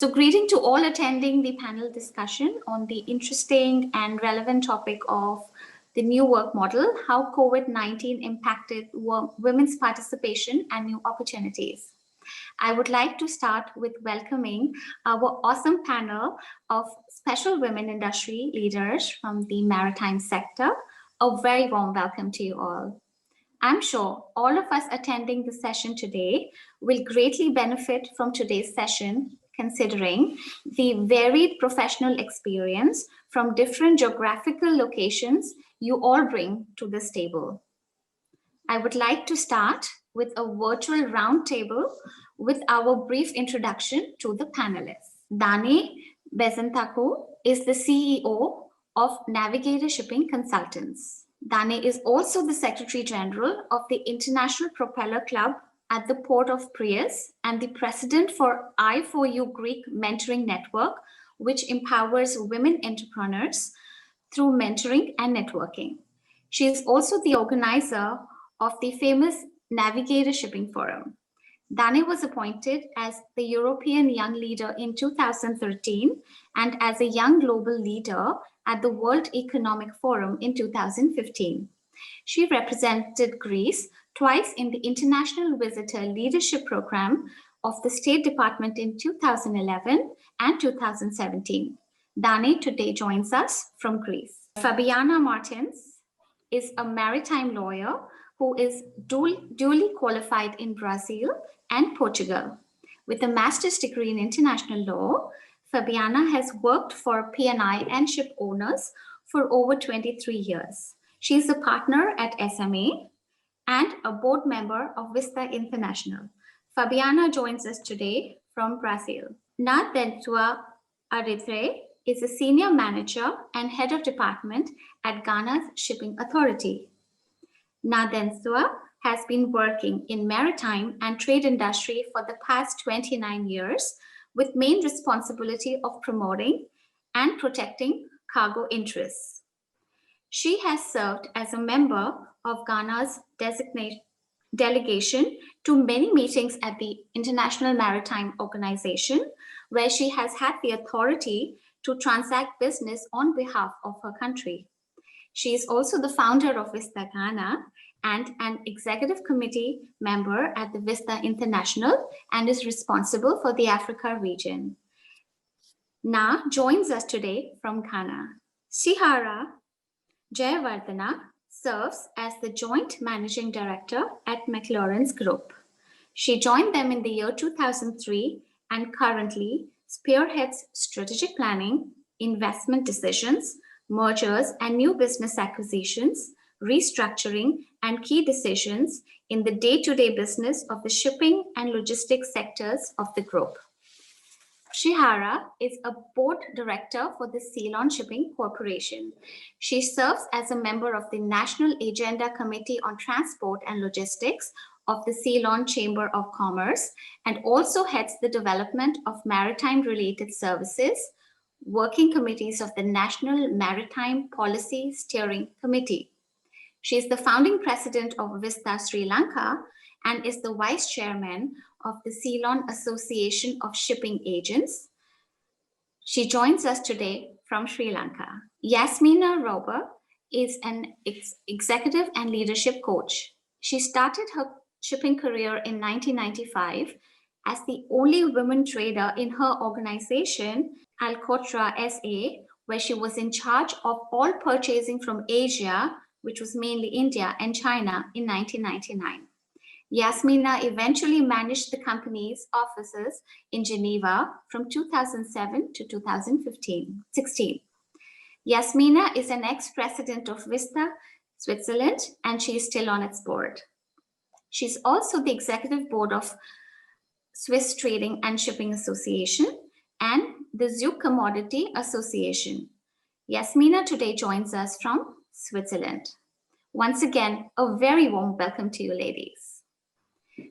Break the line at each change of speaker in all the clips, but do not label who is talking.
So greeting to all attending the panel discussion on the interesting and relevant topic of the new work model, how COVID-19 impacted women's participation and new opportunities. I would like to start with welcoming our awesome panel of special women industry leaders from the maritime sector. A very warm welcome to you all. I'm sure all of us attending the session today will greatly benefit from today's session, considering the varied professional experience from different geographical locations you all bring to this table. I would like to start with a virtual roundtable with our brief introduction to the panelists. Danae Bezantakou is the CEO of Navigator Shipping Consultants. Danae is also the Secretary General of the International Propeller Club at the Port of Piraeus and the President for I4U Greek Mentoring Network, which empowers women entrepreneurs through mentoring and networking. She is also the organizer of the famous Navigator Shipping Forum. Danae was appointed as the European Young Leader in 2013 and as a Young Global Leader at the World Economic Forum in 2015. She represented Greece twice in the International Visitor Leadership Program of the State Department in 2011 and 2017. Danae today joins us from Greece. Fabiana Martins is a maritime lawyer who is duly qualified in Brazil and Portugal. With a master's degree in international law, Fabiana has worked for P&I and ship owners for over 23 years. She is a partner at SMA and a board member of Vista International. Fabiana joins us today from Brazil. Densua Aryeetey is a senior manager and head of department at Ghana's Shipping Authority. Densua has been working in maritime and trade industry for the past 29 years with main responsibility of promoting and protecting cargo interests. She has served as a member of Ghana's delegation to many meetings at the International Maritime Organization, where she has had the authority to transact business on behalf of her country. She is also the founder of Vista Ghana and an executive committee member at the Vista International and is responsible for the Africa region. Naa joins us today from Ghana. Ms.Shehara Jayawardana serves as the Joint Managing Director at McLarens Group. She joined them in the year 2003 and currently spearheads strategic planning, investment decisions, mergers and new business acquisitions, restructuring, and key decisions in the day-to-day business of the shipping and logistics sectors of the group. Ms.Shehara is a board director for the Ceylon Shipping Corporation. She serves as a member of the National Agenda Committee on Transport and Logistics of the Ceylon Chamber of Commerce and also heads the development of maritime-related services, working committees of the National Maritime Policy Steering Committee. She is the founding president of Vista Sri Lanka and is the vice chairman of the Ceylon Association of Shipping Agents. She joins us today from Sri Lanka. Ms.Yasmina Rauber is an executive and leadership coach. She started her shipping career in 1995 as the only woman trader in her organization, Alcotra SA, where she was in charge of all purchasing from Asia, which was mainly India and China, in 1999. Yasmina eventually managed the company's offices in Geneva from 2007 to 2016. Yasmina is an ex-president of Vista, Switzerland, and she is still on its board. She's also the executive board of Swiss Trading and Shipping Association and the Zug Commodity Association. Yasmina today joins us from Switzerland. Once again, a very warm welcome to you, ladies.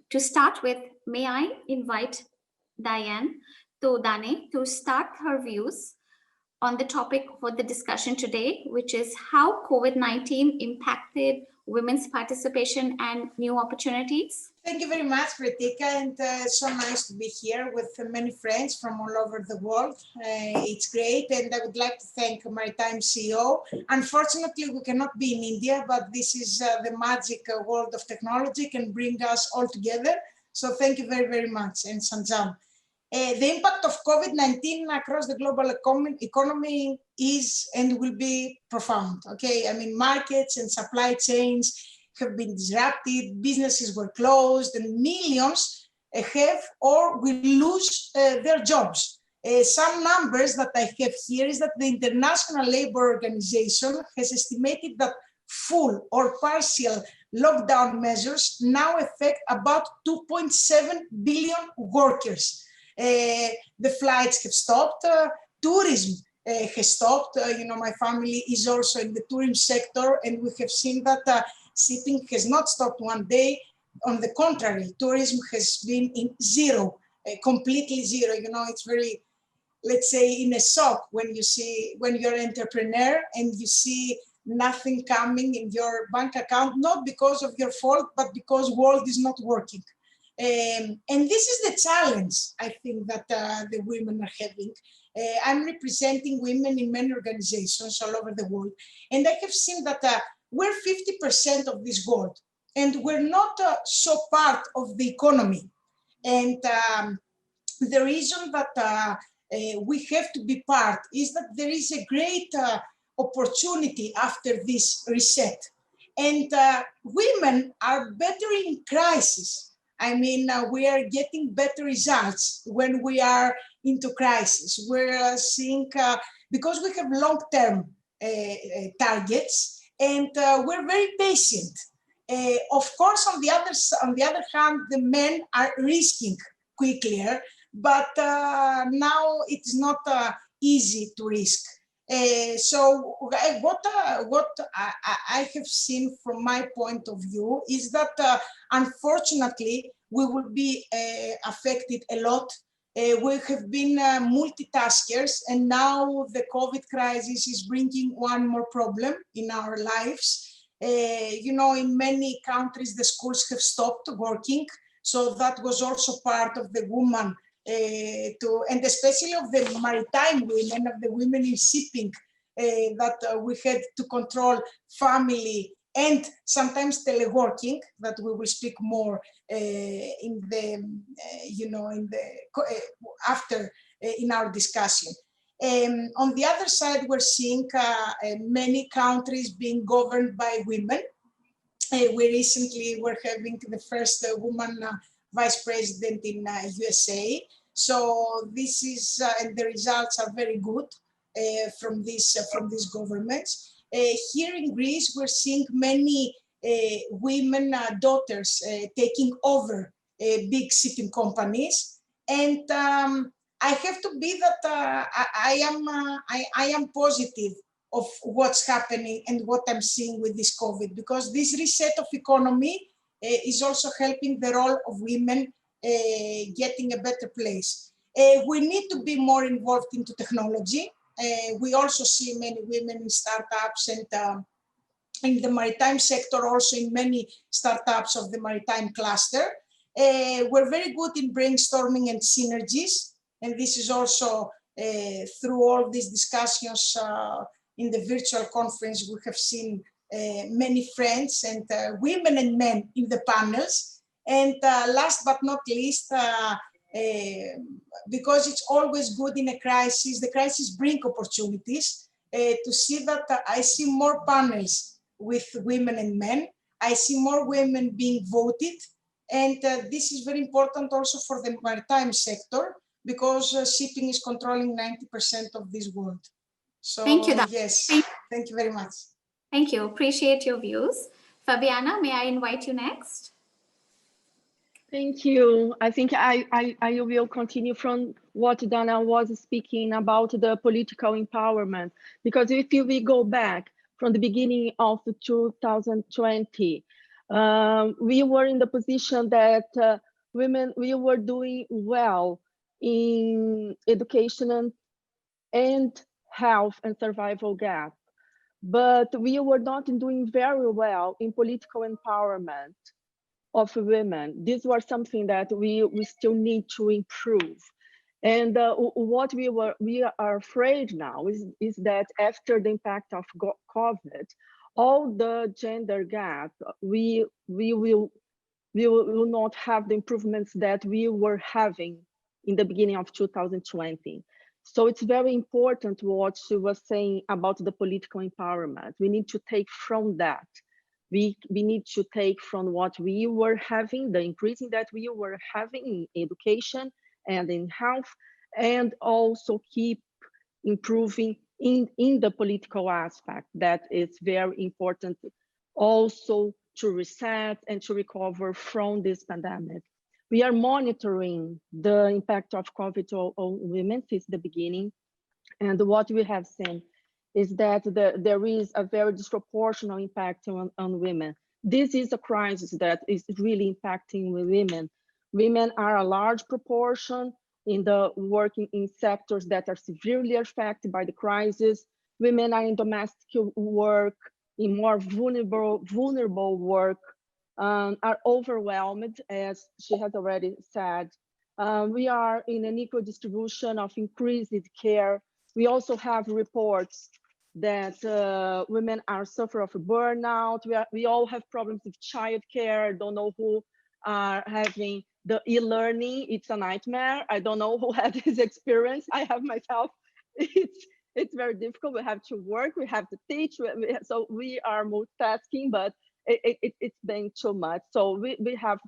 To start with, may I invite Danae to start her views on the topic for the discussion today, which is how COVID-19 impacted women's participation and new opportunities.
Thank you very much, Preetika, and so nice to be here with many friends from all over the world. It's great, and I would like to thank Maritime SheEO. Unfortunately, we cannot be in India, but this is the magic world of technology can bring us all together. So thank you very, very much, and Sanjam. The impact of COVID-19 across the global economy is and will be profound. Okay, I mean, markets and supply chains have been disrupted, businesses were closed, and millions have or will lose their jobs. Some numbers that I have here is that the International Labour Organization has estimated that full or partial lockdown measures now affect about 2.7 billion workers. The flights have stopped, tourism has stopped. You know, my family is also in the tourism sector, and we have seen that shipping has not stopped one day. On the contrary, tourism has been in zero, completely zero. You know, it's very, let's say, in a shock when you see, when you're an entrepreneur and you see nothing coming in your bank account, not because of your fault, but because world is not working. And this is the challenge, I think, that the women are having. I'm representing women in many organizations all over the world, and I have seen that we're 50% of this world, and we're not so part of the economy. And the reason that we have to be part is that there is a great opportunity after this reset. And women are better in crisis. I mean, we are getting better results when we are into crisis. We're seeing, because we have long-term targets, and we're very patient. Of course, on the other hand, the men are risking quicker, but now it's not easy to risk. So what I have seen from my point of view is that unfortunately we will be affected a lot. We have been multitaskers, and now the COVID crisis is bringing one more problem in our lives. You know, in many countries the schools have stopped working, so that was also part of the woman and especially of the maritime women, of the women in shipping, that we had to control family and sometimes teleworking, that we will speak more in the, you know, in the after in our discussion. On the other side, we're seeing many countries being governed by women. We recently were having the first woman vice president in USA. So this is, and the results are very good from these governments. Here in Greece, we're seeing many women daughters taking over big shipping companies, and I have to be that I am positive of what's happening and what I'm seeing with this COVID, because this reset of economy is also helping the role of women getting a better place. We need to be more involved into technology. We also see many women in startups, and in the maritime sector, also in many startups of the maritime cluster. We're very good in brainstorming and synergies, and this is also through all these discussions in the virtual conference, we have seen many friends and women and men in the panels. And last but not least, because it's always good in a crisis, the crisis brings opportunities to see that I see more panels with women and men. I see more women being voted. And this is very important also for the maritime sector, because shipping is controlling 90% of this world. So,
thank you.
Yes, thank you very much.
Thank you. Appreciate your views. Fabiana, may I invite you next?
Thank you. I think I will continue from what Dana was speaking about, the political empowerment, because if we go back from the beginning of 2020, we were in the position that women, we were doing well in education and health and survival gap. But we were not doing very well in political empowerment of women. This was something that we still need to improve. And what we are afraid now is that after the impact of COVID, all the gender gap, we will not have the improvements that we were having in the beginning of 2020. So it's very important what she was saying about the political empowerment. We need to take from that. We need to take from what we were having, the increasing that we were having in education and in health, and also keep improving in the political aspect. That is very important also to reset and to recover from this pandemic. We are monitoring the impact of COVID on women since the beginning. And what we have seen is that there is a very disproportionate impact on women. This is a crisis that is really impacting women. Women are a large proportion in the working in sectors that are severely affected by the crisis. Women are in domestic work, in more vulnerable work, are overwhelmed, as she has already said. We are in an equal distribution of increased care. We also have reports that women are suffering of burnout. We all have problems with childcare. I don't know who are having the e-learning. It's a nightmare. I don't know who had this experience. I have myself. It's very difficult. We have to work, we have to teach. So we are multitasking, but it's been too much. So we have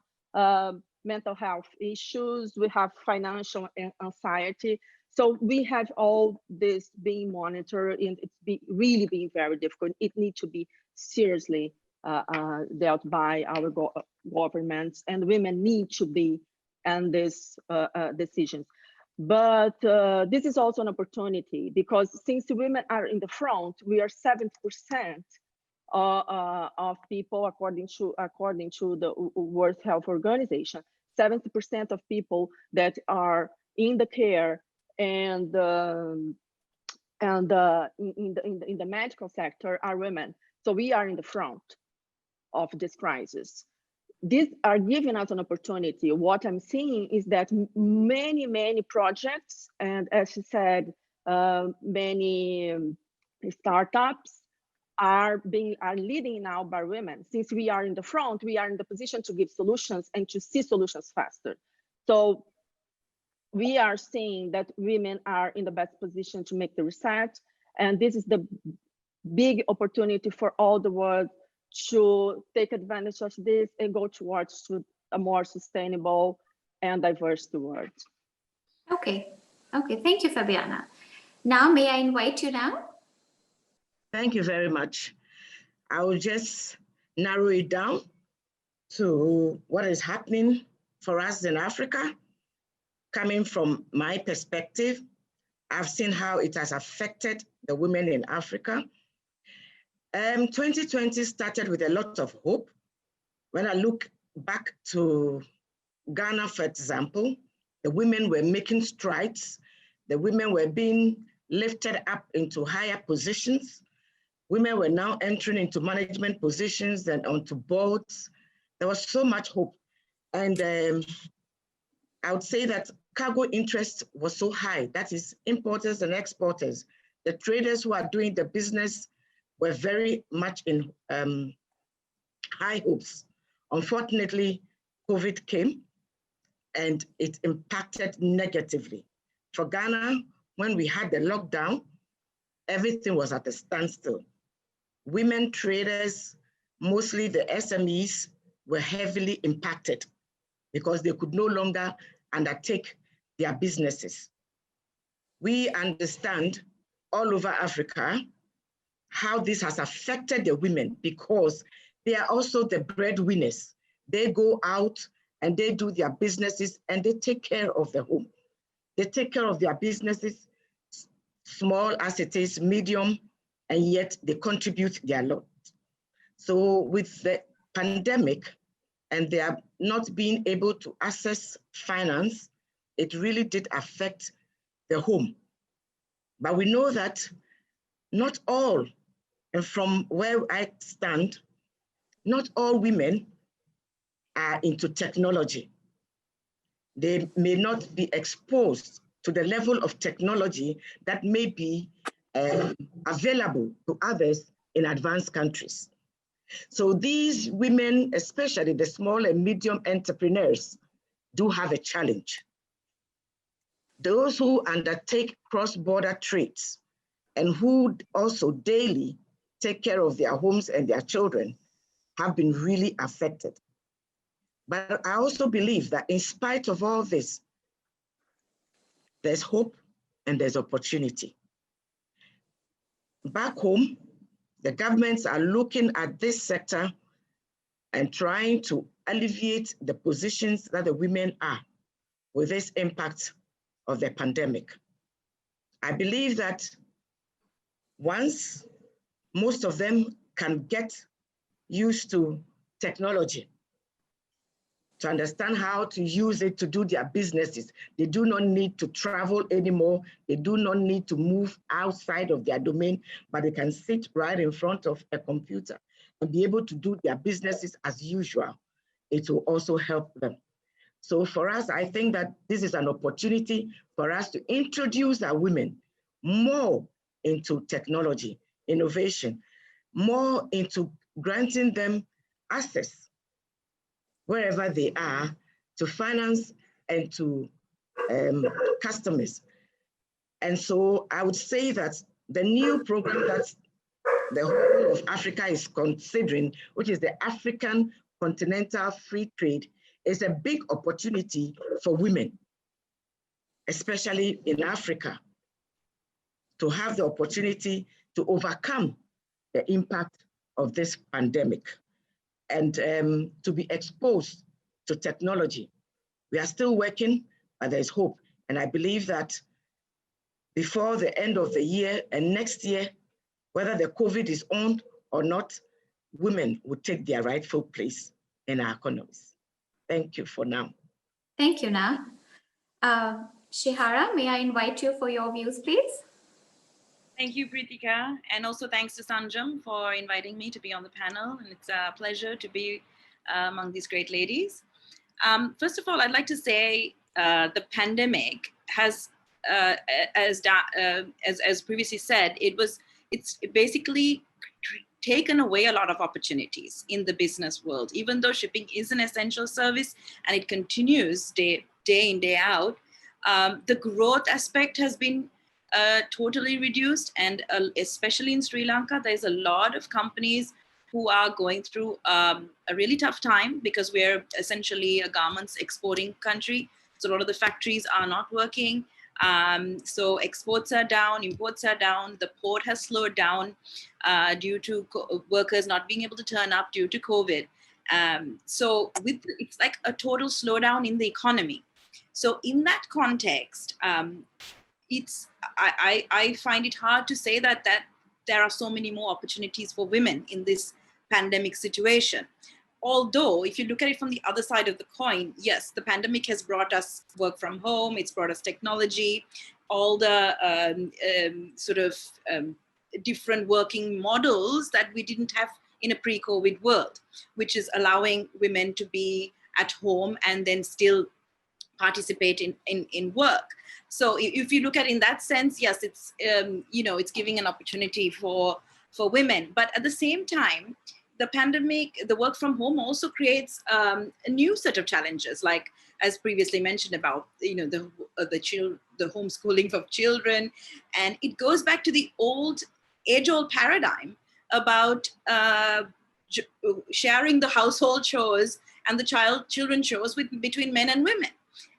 mental health issues. We have financial anxiety. So we have all this being monitored, and it's really being very difficult. It needs to be seriously dealt by our governments, and women need to be in these decisions. But this is also an opportunity, because since women are in the front, we are 70% of people, according to the World Health Organization, 70% of people that are in the care and in the medical sector are women. So we are in the front of this crisis. These are giving us an opportunity. What I'm seeing is that many projects, and as she said, many startups are leading now by women. Since we are in the front, we are in the position to give solutions and to see solutions faster. So we are seeing that women are in the best position to make the reset, and this is the big opportunity for all the world to take advantage of this and go towards a more sustainable and diverse world.
Okay, thank you, Fabiana. Now, may I invite you now?
Thank you very much. I will just narrow it down to what is happening for us in Africa. Coming from my perspective, I've seen how it has affected the women in Africa. 2020 started with a lot of hope. When I look back to Ghana, for example, the women were making strides. The women were being lifted up into higher positions. Women were now entering into management positions and onto boards. There was so much hope. And I would say that cargo interest was so high. That is, importers and exporters. The traders who are doing the business were very much in high hopes. Unfortunately, COVID came and it impacted negatively. For Ghana, when we had the lockdown, everything was at a standstill. Women traders, mostly the SMEs, were heavily impacted because they could no longer undertake their businesses. We understand all over Africa how this has affected the women, because they are also the breadwinners. They go out and they do their businesses and they take care of the home. They take care of their businesses, small as it is, medium, and yet they contribute their lot. So with the pandemic and they are not being able to access finance, it really did affect the home. But we know that not all, and from where I stand, not all women are into technology. They may not be exposed to the level of technology that may be available to others in advanced countries. So these women, especially the small and medium entrepreneurs, do have a challenge. Those who undertake cross-border trades and who also daily take care of their homes and their children have been really affected. But I also believe that in spite of all this, there's hope and there's opportunity. Back home, the governments are looking at this sector and trying to alleviate the positions that the women are with this impact of the pandemic. I believe that once most of them can get used to technology, to understand how to use it to do their businesses, they do not need to travel anymore. They do not need to move outside of their domain, but they can sit right in front of a computer and be able to do their businesses as usual. It will also help them. So for us, I think that this is an opportunity for us to introduce our women more into technology, innovation, more into granting them access wherever they are to finance and to customers. And so I would say that the new program that the whole of Africa is considering, which is the African Continental Free Trade, is a big opportunity for women, especially in Africa, to have the opportunity to overcome the impact of this pandemic and to be exposed to technology. We are still working, but there's hope. And I believe that before the end of the year and next year, whether the COVID is on or not, women will take their rightful place in our economies. Thank you for now.
Thank you, Naa. Shehara, may I invite you for your views, please?
Thank you, Preetika, and also thanks to Sanjam for inviting me to be on the panel, and it's a pleasure to be among these great ladies. First of all, I'd like to say the pandemic has, as previously said, it's basically taken away a lot of opportunities in the business world. Even though shipping is an essential service and it continues day in, day out, the growth aspect has been totally reduced, and especially in Sri Lanka, there's a lot of companies who are going through a really tough time because we're essentially a garments exporting country. So a lot of the factories are not working. So exports are down, imports are down, the port has slowed down due to workers not being able to turn up due to COVID. So it's like a total slowdown in the economy. So in that context, I find it hard to say that there are so many more opportunities for women in this pandemic situation. Although, if you look at it from the other side of the coin, yes, the pandemic has brought us work from home, it's brought us technology, all the different working models that we didn't have in a pre-COVID world, which is allowing women to be at home and then still participate in work. So if you look at it in that sense, yes, it's it's giving an opportunity for women. But at the same time, the pandemic, the work from home also creates a new set of challenges, like as previously mentioned about the homeschooling of children, and it goes back to the age-old paradigm about sharing the household chores and the children chores between men and women.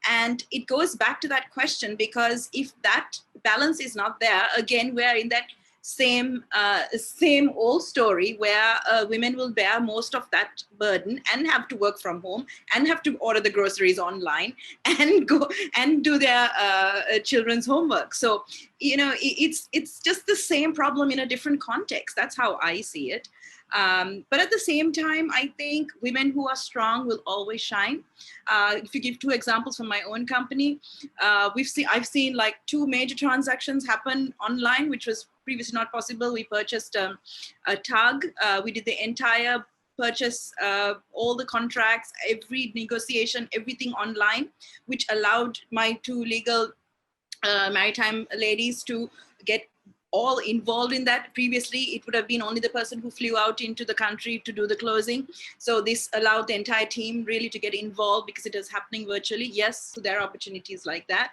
And it goes back to that question, because if that balance is not there, again, we're in that same old story where women will bear most of that burden and have to work from home and have to order the groceries online and go and do their children's homework. So, it's just the same problem in a different context. That's how I see it. But at the same time, I think women who are strong will always shine. If you give 2 examples from my own company, I've seen like 2 major transactions happen online, which was previously not possible. We purchased a tug. We did the entire purchase, all the contracts, every negotiation, everything online, which allowed my 2 legal maritime ladies to get all involved in that. Previously, it would have been only the person who flew out into the country to do the closing. So this allowed the entire team really to get involved because it is happening virtually. Yes, so there are opportunities like that.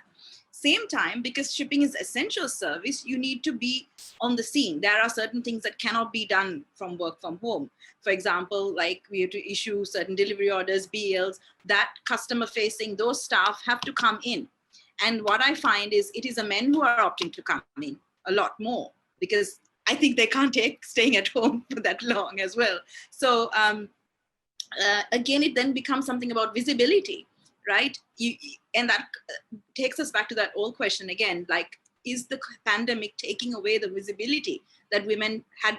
Same time, because shipping is essential service, you need to be on the scene. There are certain things that cannot be done from work from home. For example, like we have to issue certain delivery orders, BLs, that customer facing, those staff have to come in. And what I find is it is the men who are opting to come in a lot more, because I think they can't take staying at home for that long as well. So again, it then becomes something about visibility, right? And that takes us back to that old question again, like, is the pandemic taking away the visibility that women had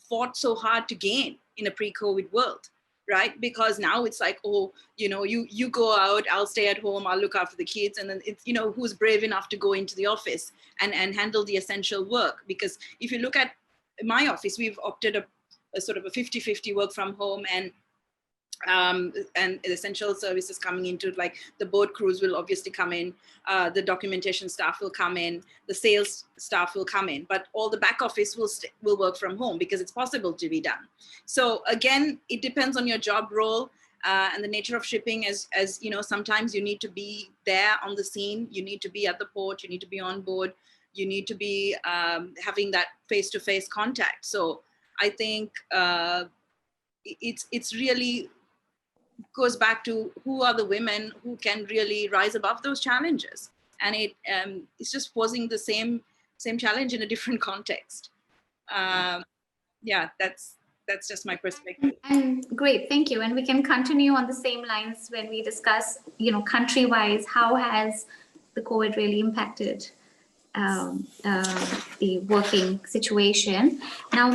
fought so hard to gain in a pre-COVID world? Right? Because now it's like, oh, you know, you go out, I'll stay at home, I'll look after the kids. And then it's, you know, who's brave enough to go into the office and handle the essential work? Because if you look at my office, we've opted a sort of a 50-50 work from home, and essential services coming into, like the boat crews will obviously come in, the documentation staff will come in, the sales staff will come in, but all the back office will work from home because it's possible to be done. So again, it depends on your job role and the nature of shipping. As you know, sometimes you need to be there on the scene, you need to be at the port, you need to be on board, you need to be having that face-to-face contact. So I think it's really goes back to who are the women who can really rise above those challenges, and it's just posing the same challenge in a different context. Yeah, that's just my perspective.
And great, thank you. And we can continue on the same lines when we discuss, you know, country-wise, how has the COVID really impacted the working situation. Now,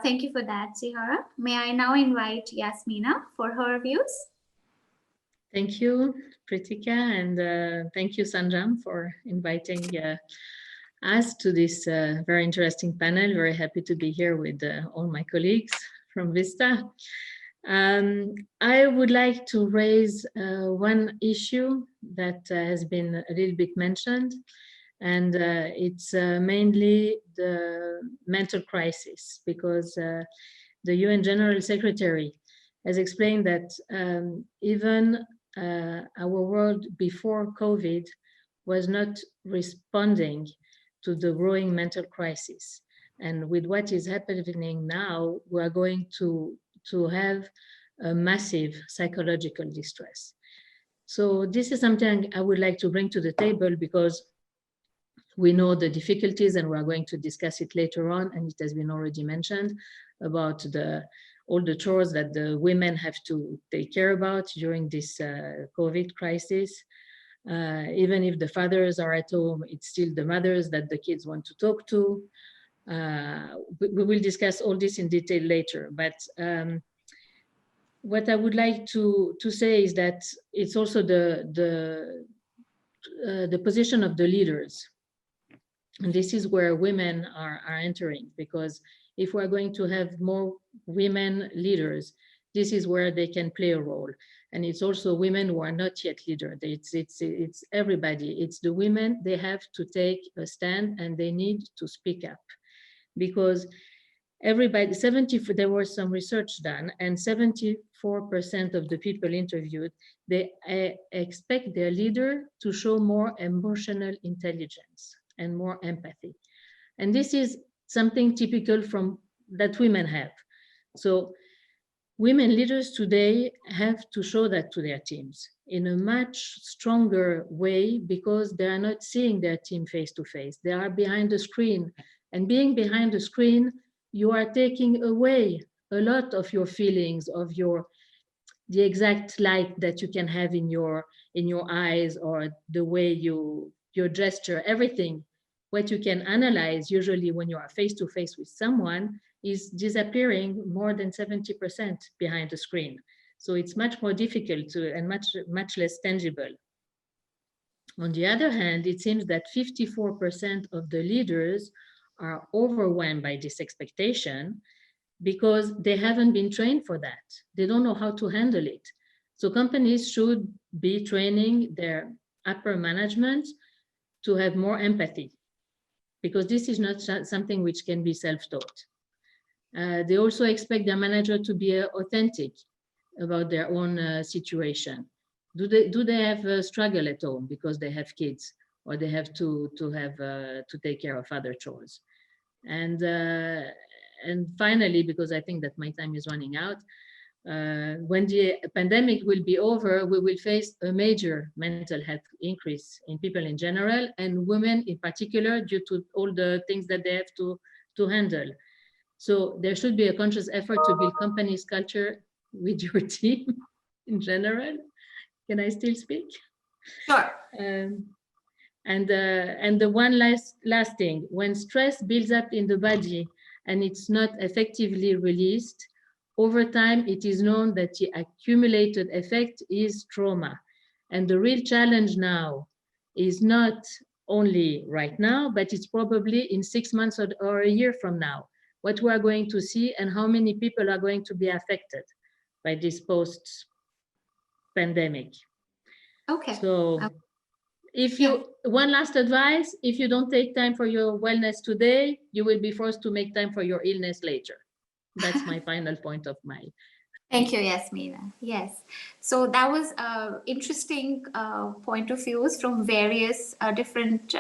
thank you for that, Shehara. May I now invite Yasmina for her views?
Thank you, Preetika, and thank you, Sanjam, for inviting us to this very interesting panel. Very happy to be here with all my colleagues from Vista. I would like to raise one issue that has been a little bit mentioned, and it's mainly the mental crisis, because the UN General Secretary has explained that even our world before COVID was not responding to the growing mental crisis. And with what is happening now, we are going to have a massive psychological distress. So this is something I would like to bring to the table, because we know the difficulties, and we are going to discuss it later on, and it has been already mentioned about all the chores that the women have to take care about during this COVID crisis. Even if the fathers are at home, it's still the mothers that the kids want to talk to. We will discuss all this in detail later, but what I would like to say is that it's also the position of the leaders. And this is where women are entering, because if we're going to have more women leaders, this is where they can play a role. And it's also women who are not yet leaders. It's everybody. It's the women. They have to take a stand, and they need to speak up, because everybody, there was some research done, and 74% of the people interviewed, they expect their leader to show more emotional intelligence and more empathy. And this is something typical from that women have. So women leaders today have to show that to their teams in a much stronger way, because they are not seeing their team face to face. They are behind the screen, and being behind the screen, you are taking away a lot of your feelings, of the exact light that you can have in your eyes, or the way your gesture, everything. What you can analyze usually when you are face to face with someone, is disappearing more than 70% behind the screen. So it's much more difficult to, and much less tangible. On the other hand, it seems that 54% of the leaders are overwhelmed by this expectation because they haven't been trained for that. They don't know how to handle it. So companies should be training their upper management to have more empathy, because this is not something which can be self-taught. They also expect their manager to be authentic about their own situation. Do they have a struggle at home because they have kids, or they have to take care of other chores? And finally, because I think that my time is running out, when the pandemic will be over, we will face a major mental health increase in people in general, and women in particular, due to all the things that they have to handle. So there should be a conscious effort to build companies' culture with your team in general. Can I still speak?
Sure.
And the one last thing, when stress builds up in the body and it's not effectively released, over time, it is known that the accumulated effect is trauma. And the real challenge now is not only right now, but it's probably in 6 months or a year from now, what we are going to see and how many people are going to be affected by this post-pandemic.
Okay.
So if you, one last advice, if you don't take time for your wellness today, you will be forced to make time for your illness later. That's my final point of my.
Thank you, Yasmina. Yes. So that was an interesting point of views from various different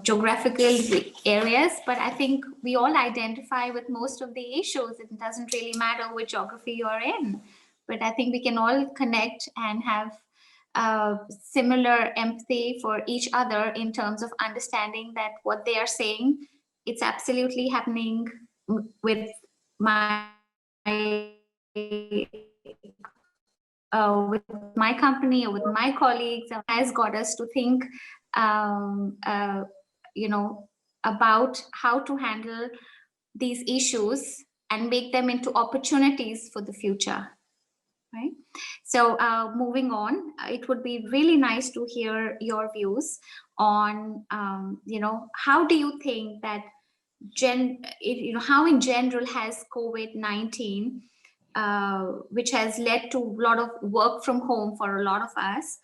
geographical areas, but I think we all identify with most of the issues. It doesn't really matter which geography you're in, but I think we can all connect and have similar empathy for each other in terms of understanding that what they are saying, it's absolutely happening with my company or with my colleagues, has got us to think about how to handle these issues and make them into opportunities for the future, right? So moving on, it would be really nice to hear your views on how do you think that how in general has COVID-19, which has led to a lot of work from home for a lot of us.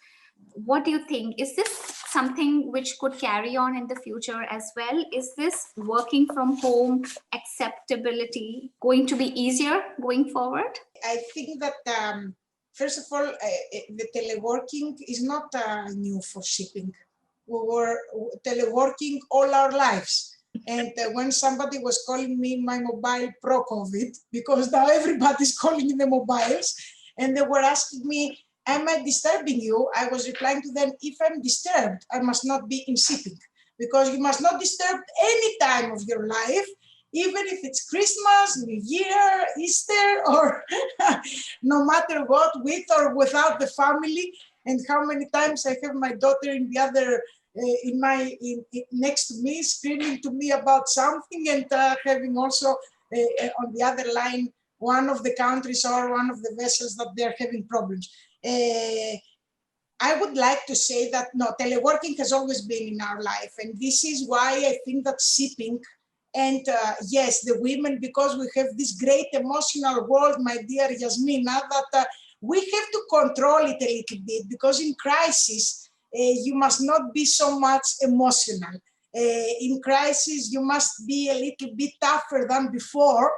What do you think? Is this something which could carry on in the future as well? Is this working from home acceptability going to be easier going forward?
I think that, first of all, the teleworking is not new for shipping. We were teleworking all our lives. And when somebody was calling me my mobile pro-COVID, because now everybody's calling in the mobiles, and they were asking me, am I disturbing you? I was replying to them, if I'm disturbed, I must not be in shipping, because you must not disturb any time of your life, even if it's Christmas, New Year, Easter, or no matter what, with or without the family. And how many times I have my daughter in the other next to me, screaming to me about something, and having also on the other line one of the countries or one of the vessels that they're having problems. I would like to say that no, teleworking has always been in our life, and this is why I think that shipping and yes, the women, because we have this great emotional world, my dear Yasmina, that we have to control it a little bit, because in crisis, you must not be so much emotional. In crisis, you must be a little bit tougher than before,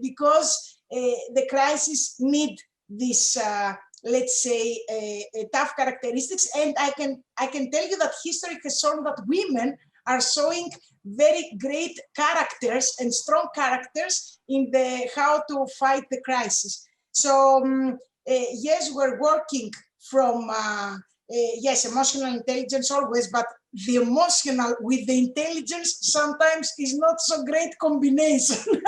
because the crisis need this, let's say, tough characteristics. And I can tell you that history has shown that women are showing very great characters and strong characters in the how to fight the crisis. So yes, we're working from yes, emotional intelligence always, but the emotional with the intelligence sometimes is not so great combination.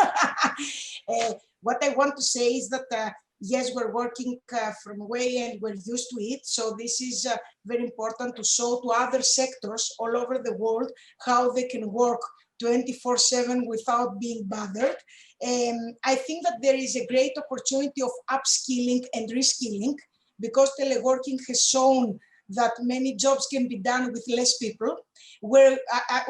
What I want to say is that yes, we're working from away and we're used to it. So this is very important to show to other sectors all over the world how they can work 24/7 without being bothered. I think that there is a great opportunity of upskilling and reskilling, because teleworking has shown that many jobs can be done with less people. Where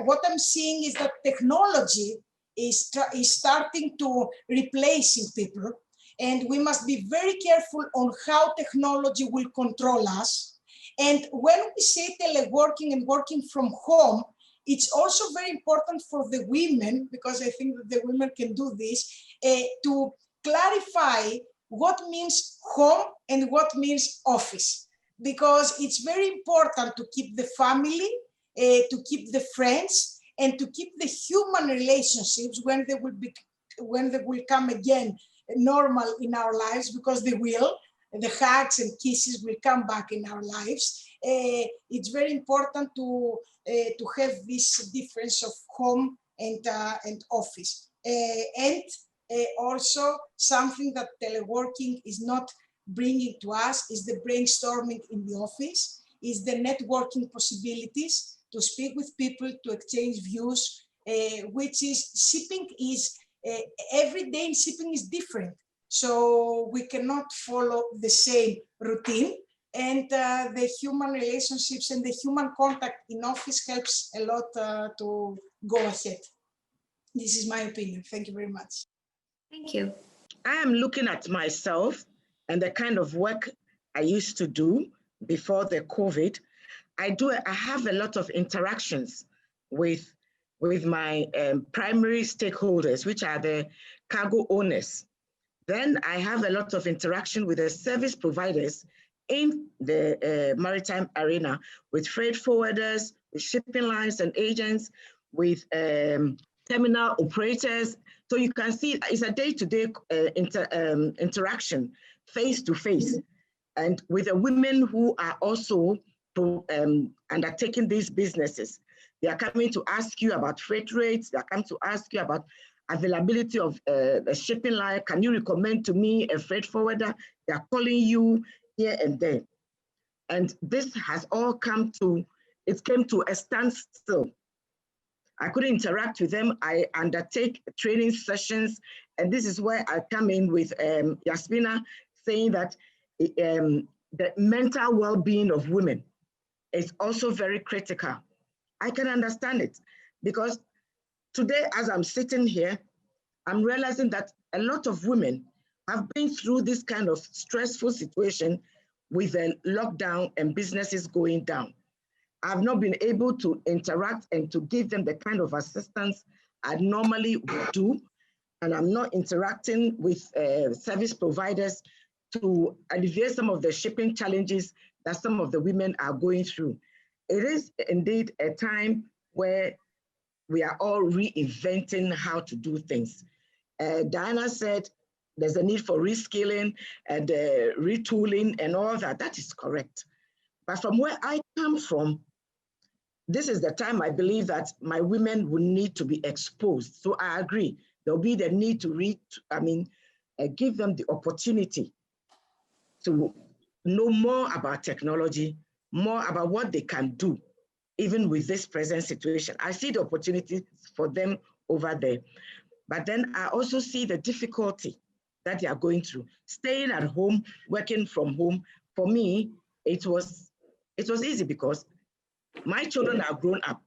what I'm seeing is that technology is starting to replacing people, and we must be very careful on how technology will control us. And when we say teleworking and working from home, it's also very important for the women, because I think that the women can do this, to clarify what means home and what means office, because it's very important to keep the family, to keep the friends, and to keep the human relationships when they will come again normal in our lives, because they will. The hugs and kisses will come back in our lives. It's very important to have this difference of home and office. And also something that teleworking is not bringing to us is the brainstorming in the office, is the networking possibilities, to speak with people, to exchange views, which is shipping is, every day in shipping is different. So we cannot follow the same routine, and the human relationships and the human contact in office helps a lot to go ahead. This is my opinion. Thank you very much.
Thank you.
I am looking at myself and the kind of work I used to do before the COVID. I have a lot of interactions with my primary stakeholders, which are the cargo owners. Then I have a lot of interaction with the service providers in the maritime arena, with freight forwarders, with shipping lines and agents, with terminal operators. So you can see it's a day-to-day interaction, face-to-face, and with the women who are also undertaking these businesses. They are coming to ask you about freight rates. They are coming to ask you about availability of a shipping line. Can you recommend to me a freight forwarder? They are calling you here and there. And this has all came to a standstill. I couldn't interact with them. I undertake training sessions, and this is where I come in with Yasmina, saying that the mental well-being of women is also very critical. I can understand it, because today, as I'm sitting here, I'm realizing that a lot of women have been through this kind of stressful situation with a lockdown and businesses going down. I've not been able to interact and to give them the kind of assistance I normally would do. And I'm not interacting with service providers to alleviate some of the shipping challenges that some of the women are going through. It is indeed a time where we are all reinventing how to do things. Diana said there's a need for reskilling and retooling and all that. That is correct. But from where I come from, this is the time I believe that my women will need to be exposed. So I agree. There'll be the need to give them the opportunity to know more about technology, more about what they can do, even with this present situation. I see the opportunities for them over there. But then I also see the difficulty that they are going through. Staying at home, working from home, for me, it was easy because my children are grown up.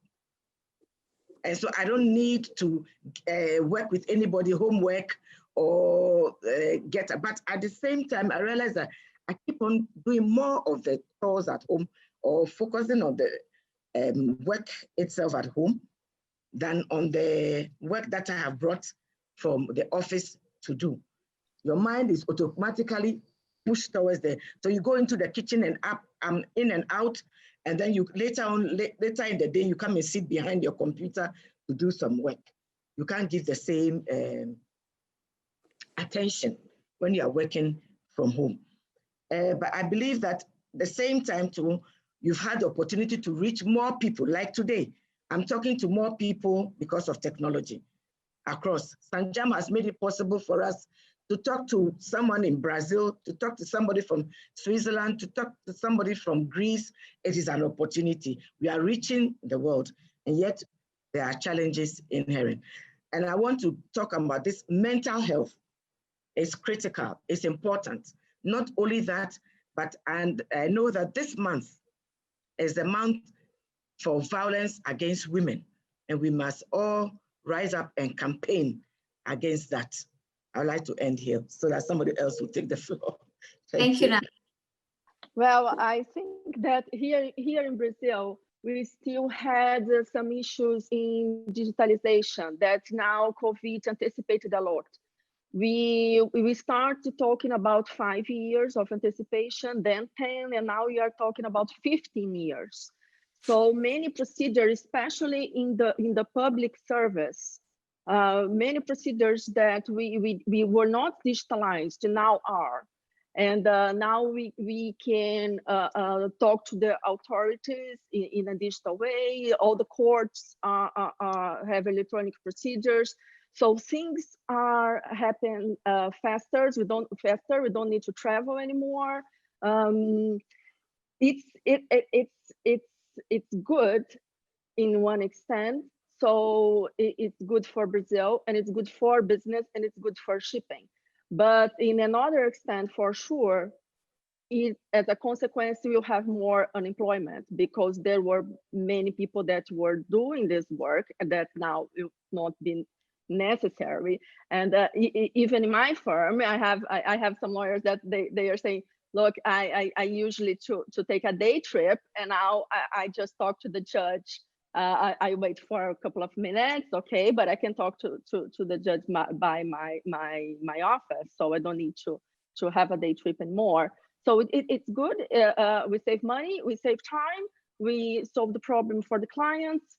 And so I don't need to work with anybody, homework or but at the same time, I realize that I keep on doing more of the chores at home or focusing on the work itself at home than on the work that I have brought from the office to do. Your mind is automatically pushed towards there. So you go into the kitchen and up, in and out, and then you later in the day, you come and sit behind your computer to do some work. You can't give the same attention when you are working from home. But I believe that the same time too, you've had the opportunity to reach more people. Like today, I'm talking to more people because of technology across. Sanjam has made it possible for us to talk to someone in Brazil, to talk to somebody from Switzerland, to talk to somebody from Greece. It is an opportunity. We are reaching the world. And yet there are challenges inherent. And I want to talk about this. Mental health is critical, it's important. Not only that, but and I know that this month is the month for violence against women, and we must all rise up and campaign against that. I'd like to end here so that somebody else will take the floor.
Thank you, Rana.
Well, I think that here in Brazil, we still had some issues in digitalization that now COVID anticipated a lot. We started talking about 5 years of anticipation, then 10, and now we are talking about 15 years. So many procedures, especially in the public service, many procedures that we were not digitalized now are. And now we can talk to the authorities in a digital way. All the courts have electronic procedures. So things are happening faster. We don't need to travel anymore. It's good in one extent. So it's good for Brazil, and it's good for business, and it's good for shipping. But in another extent, for sure, as a consequence, we will have more unemployment because there were many people that were doing this work and that now will not be necessary. And even in my firm, I have some lawyers that they are saying, look, I usually to take a day trip, and now I just talk to the judge. I wait for a couple of minutes, okay, but I can talk to the judge by my office, so I don't need to have a day trip anymore. So it's good. We save money, we save time, we solve the problem for the clients.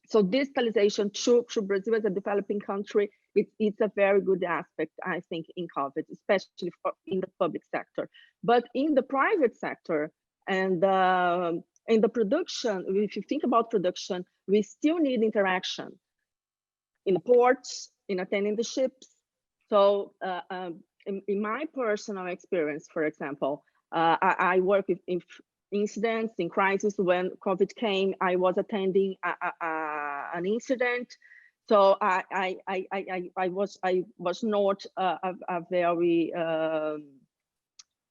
So digitalization to Brazil as a developing country, it's a very good aspect, I think, in COVID, especially in the public sector. But in the private sector and in the production, if you think about production, we still need interaction in the ports, in attending the ships. So in my personal experience, for example, I work with incidents in crisis. When COVID came, I was attending an incident. So I was not a very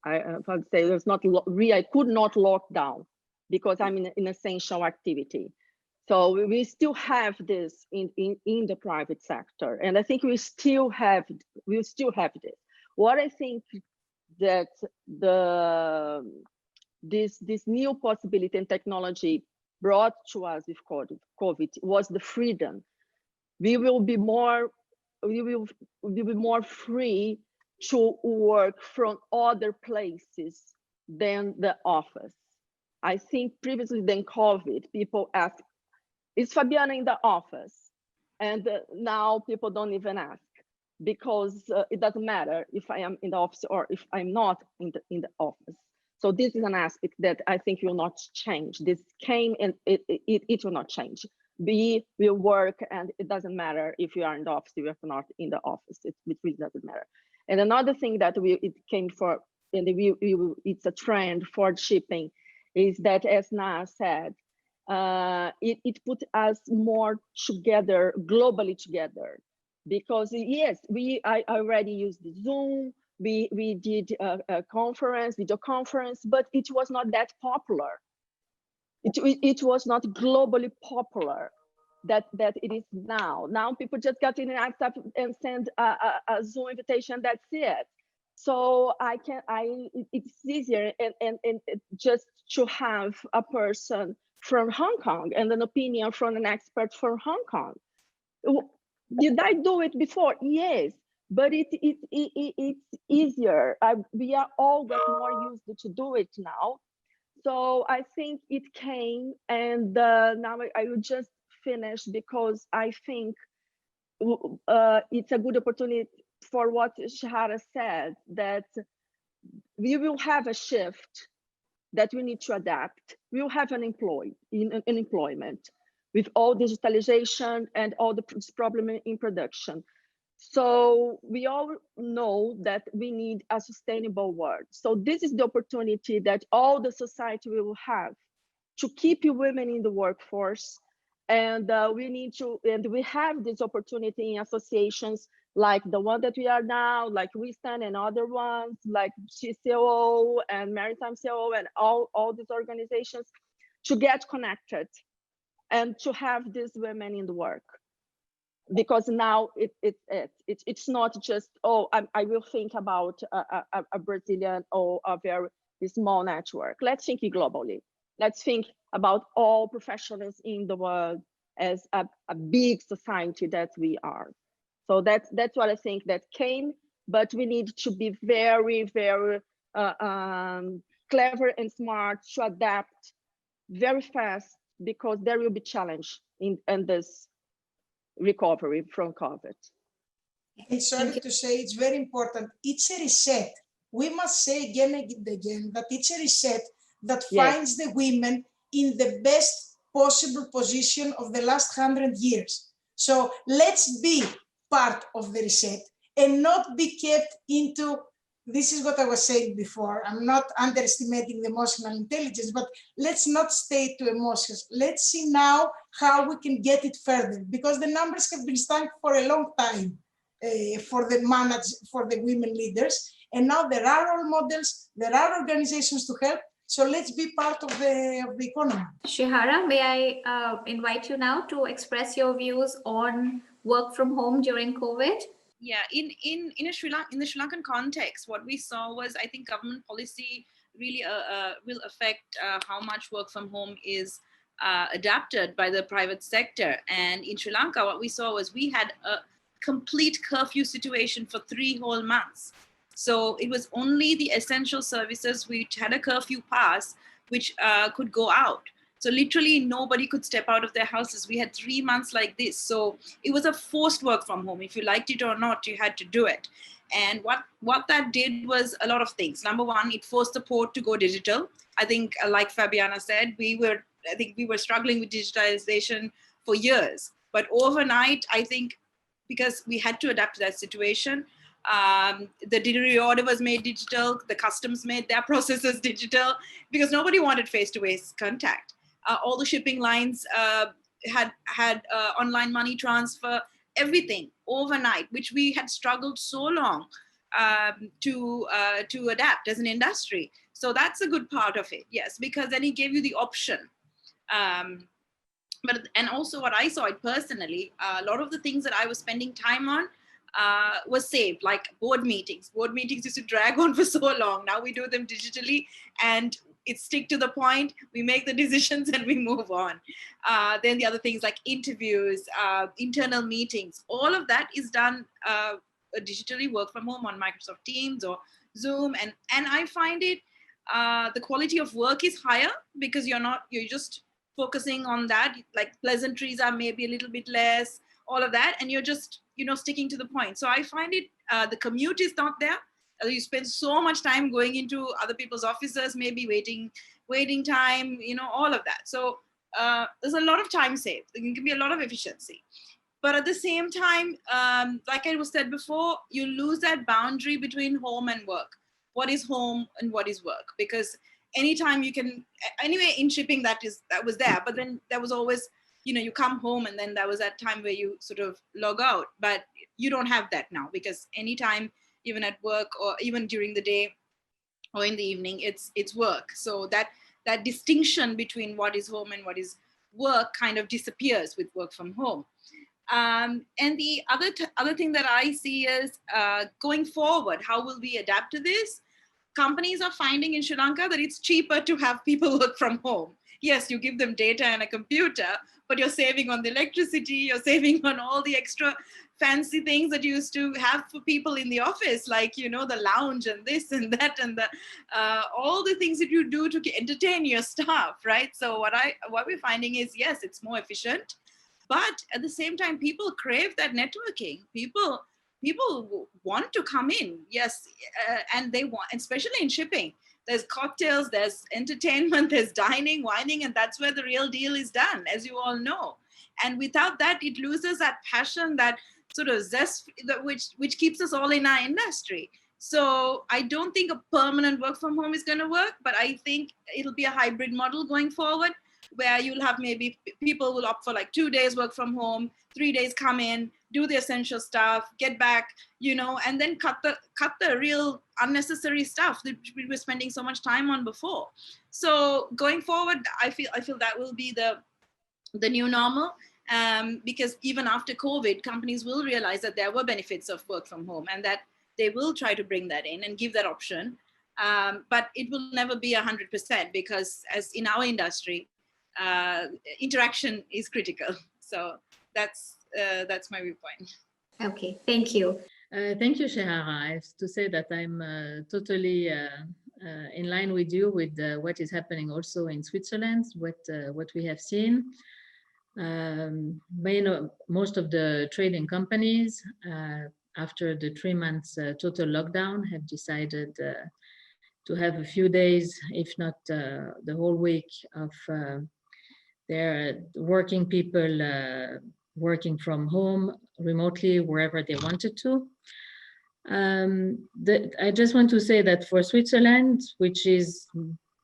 I would say there's not really, I could not lock down because I'm in essential activity. So we still have this in the private sector, and I think we still have this. What I think that this new possibility and technology brought to us with COVID was the freedom. We will be more free to work from other places than the office. I think previously than COVID, people ask, is Fabiana in the office? And now people don't even ask, because it doesn't matter if I am in the office or if I'm not in the office. So this is an aspect that I think will not change. This came and it will not change. We will work, and it doesn't matter if you are in the office, if you are not in the office. It really doesn't matter. And another thing that it came for, and it's a trend for shipping, is that, as Naa said, it put us more together, globally together. Because yes, I already used Zoom, we did a conference, video conference, but it was not that popular. It was not globally popular that it is now. Now people just get in an WhatsApp and send a Zoom invitation, that's it. So it's easier and just to have a person from Hong Kong and an opinion from an expert from Hong Kong. Did I do it before? Yes, but it's easier. We are all get more used to do it now. So I think it came, and now I will just finish because I think it's a good opportunity for what Shehara said, that we will have a shift that we need to adapt. We will have unemployment with all digitalization and all the problem in production. So we all know that we need a sustainable world. So this is the opportunity that all the society will have to keep women in the workforce And we need to, and we have this opportunity in associations like the one that we are now, like WeStan and other ones, like SheEO and Maritime SheEO and all these organizations, to get connected and to have these women in the work. Because now it's not just, oh, I will think about a Brazilian or a very small network. Let's think globally. Let's think about all professionals in the world as a big society that we are. So that's what I think that came, but we need to be very, very clever and smart to adapt very fast, because there will be challenge in this recovery from COVID.
And sorry to say, it's very important. It's a reset. We must say again and again that it's a reset that finds the women in the best possible position of the last 100 years. So let's be part of the reset and not be kept into, this is what I was saying before, I'm not underestimating the emotional intelligence, but let's not stay to emotions. Let's see now how we can get it further, because the numbers have been stuck for a long time for the women leaders. And now there are role models, there are organizations to help. So let's be part of the economy.
Shehara, may I invite you now to express your views on work from home during COVID?
Yeah, in the Sri Lankan context, what we saw was, I think government policy really will affect how much work from home is adapted by the private sector. And in Sri Lanka, what we saw was we had a complete curfew situation for 3 whole months. So it was only the essential services which had a curfew pass which could go out. So literally nobody could step out of their houses. We had 3 months like this. So it was a forced work from home. If you liked it or not, you had to do it. And what that did was a lot of things. Number one, it forced the port to go digital. I think, like Fabiana said, we were struggling with digitalization for years. But overnight, I think, because we had to adapt to that situation, the delivery order was made digital, the customs made their processes digital, because nobody wanted face-to-face contact. All the shipping lines had online money transfer, everything overnight, which we had struggled so long to adapt as an industry. So that's a good part of it, yes, because then it gave you the option. And also what I saw it personally, a lot of the things that I was spending time on was saved, like board meetings. Board meetings used to drag on for so long. Now we do them digitally and it's stick to the point. We make the decisions and we move on. Then the other things like interviews, internal meetings, all of that is done digitally, work from home on Microsoft Teams or Zoom. And I find it, the quality of work is higher because you're just focusing on that, like pleasantries are maybe a little bit less, all of that, and you're just, sticking to the point. So I find it, the commute is not there. You spend so much time going into other people's offices, maybe waiting time, all of that. So there's a lot of time saved. There can be a lot of efficiency. But at the same time, like I was said before, you lose that boundary between home and work. What is home and what is work? Because anytime you can, anyway, in shipping that was there, but then there was always, you come home and then there was that time where you sort of log out, but you don't have that now, because anytime, even at work or even during the day or in the evening, it's work. So that distinction between what is home and what is work kind of disappears with work from home. And the other thing that I see is going forward, how will we adapt to this? Companies are finding in Sri Lanka that it's cheaper to have people work from home. Yes, you give them data and a computer, but you're saving on the electricity, you're saving on all the extra fancy things that you used to have for people in the office, like, the lounge and this and that and the all the things that you do to entertain your staff, right? So what we're finding is, yes, it's more efficient, but at the same time, people crave that networking. People want to come in, yes, and they want, especially in shipping, there's cocktails, there's entertainment, there's dining, wining, and that's where the real deal is done, as you all know. And without that, it loses that passion, that sort of zest, which keeps us all in our industry. So I don't think a permanent work from home is going to work, but I think it'll be a hybrid model going forward, where you'll have maybe people will opt for like 2 days work from home, 3 days come in, do the essential stuff, get back, and then cut the real unnecessary stuff that we were spending so much time on before. So going forward, I feel that will be the new normal, because even after COVID, companies will realize that there were benefits of work from home and that they will try to bring that in and give that option. But it will never be 100%, because as in our industry, interaction is critical. So that's my viewpoint.
Okay, thank you.
Thank you, Shehara. I have to say that I'm totally in line with you with what is happening also in Switzerland, what we have seen. Most of the trading companies, after the 3 months total lockdown, have decided to have a few days, if not the whole week, of their working people working from home remotely wherever they wanted to. I just want to say that for Switzerland, which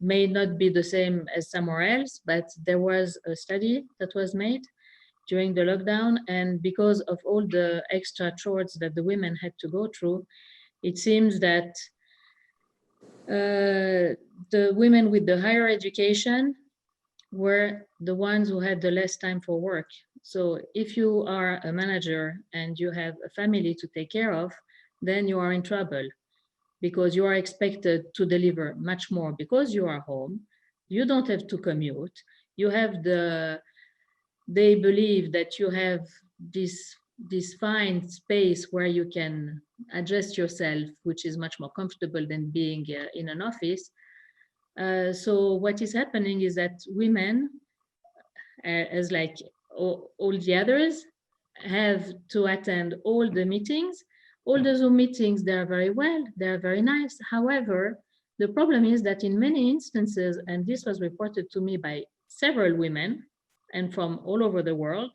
may not be the same as somewhere else, but there was a study that was made during the lockdown, and because of all the extra chores that the women had to go through, it seems that the women with the higher education were the ones who had the less time for work. So if you are a manager and you have a family to take care of, then you are in trouble, because you are expected to deliver much more because you are home. You don't have to commute. You have they believe that you have this fine space where you can adjust yourself, which is much more comfortable than being in an office. So what is happening is that women, as like all the others, have to attend all the meetings. All the Zoom meetings, they are very well, they are very nice. However, the problem is that in many instances, and this was reported to me by several women and from all over the world,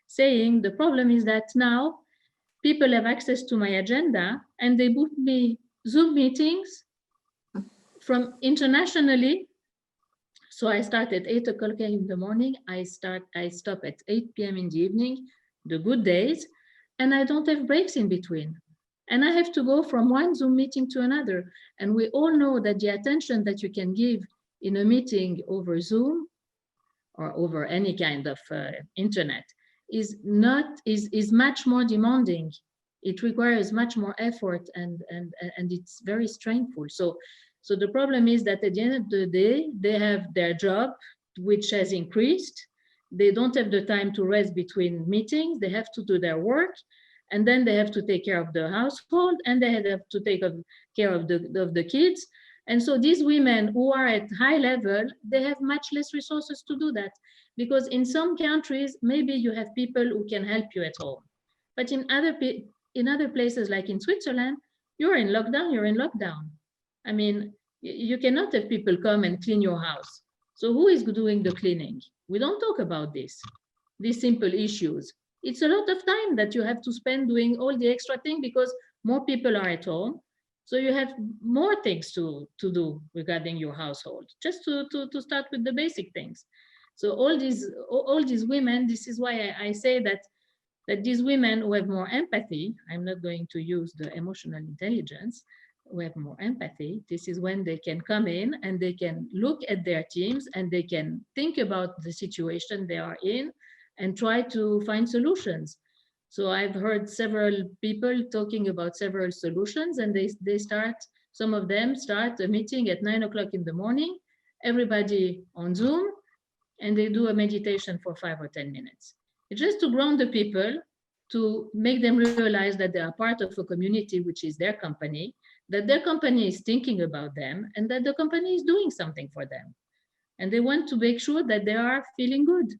saying the problem is that now people have access to my agenda and they book me Zoom meetings from internationally. So I start at 8 o'clock in the morning, I stop at 8 p.m. in the evening, the good days, and I don't have breaks in between. And I have to go from one Zoom meeting to another. And we all know that the attention that you can give in a meeting over Zoom or over any kind of internet is much more demanding. It requires much more effort and it's very stressful. So the problem is that at the end of the day, they have their job, which has increased. They don't have the time to rest between meetings. They have to do their work. And then they have to take care of the household, and they have to take care of the kids. And so these women who are at high level, they have much less resources to do that. Because in some countries, maybe you have people who can help you at home. But in other places, like in Switzerland, you're in lockdown. I mean, you cannot have people come and clean your house. So who is doing the cleaning? We don't talk about these simple issues. It's a lot of time that you have to spend doing all the extra things because more people are at home. So you have more things to do regarding your household, just to start with the basic things. So all these women, this is why I say that these women who have more empathy, I'm not going to use the emotional intelligence, who have more empathy, this is when they can come in and they can look at their teams and they can think about the situation they are in and try to find solutions. So I've heard several people talking about several solutions, and some of them start a meeting at 9 o'clock in the morning, everybody on Zoom, and they do a meditation for 5 or 10 minutes. It's just to ground the people, to make them realize that they are part of a community, which is their company, that their company is thinking about them, and that the company is doing something for them. And they want to make sure that they are feeling good.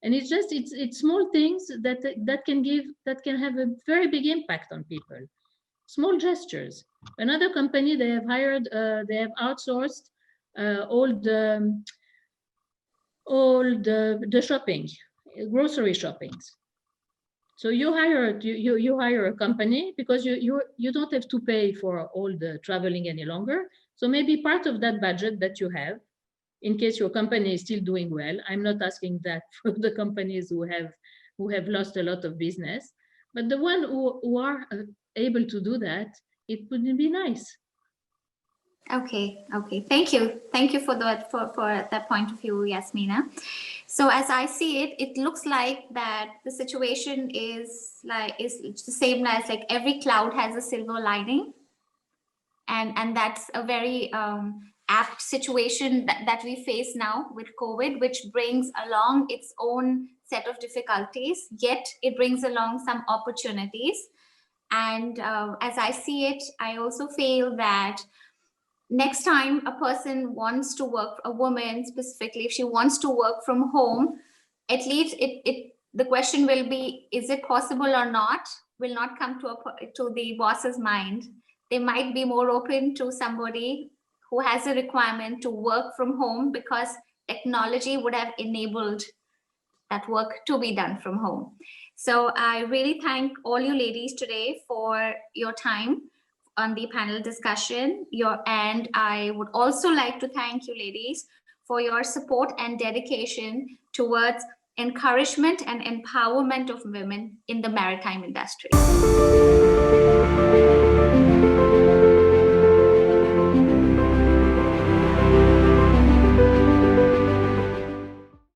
And it's small things that can have a very big impact on people. Small gestures. Another company, they have outsourced all the shopping, grocery shoppings. So you hire a company because you don't have to pay for all the traveling any longer. So maybe part of that budget that you have, in case your company is still doing well. I'm not asking that for the companies who have lost a lot of business, but the one who are able to do that, it would be nice.
Okay. Thank you for that point of view, Yasmina. So as I see it, it looks like that the situation is the same as like every cloud has a silver lining, and that's a very apt situation that we face now with COVID, which brings along its own set of difficulties, yet it brings along some opportunities. And as I see it, I also feel that next time a person wants to work, a woman specifically, if she wants to work from home, at least the question will be, is it possible or not, will not come to the boss's mind. They might be more open to somebody who has a requirement to work from home, because technology would have enabled that work to be done from home. So I really thank all you ladies today for your time on the panel discussion. And I would also like to thank you ladies for your support and dedication towards encouragement and empowerment of women in the maritime industry.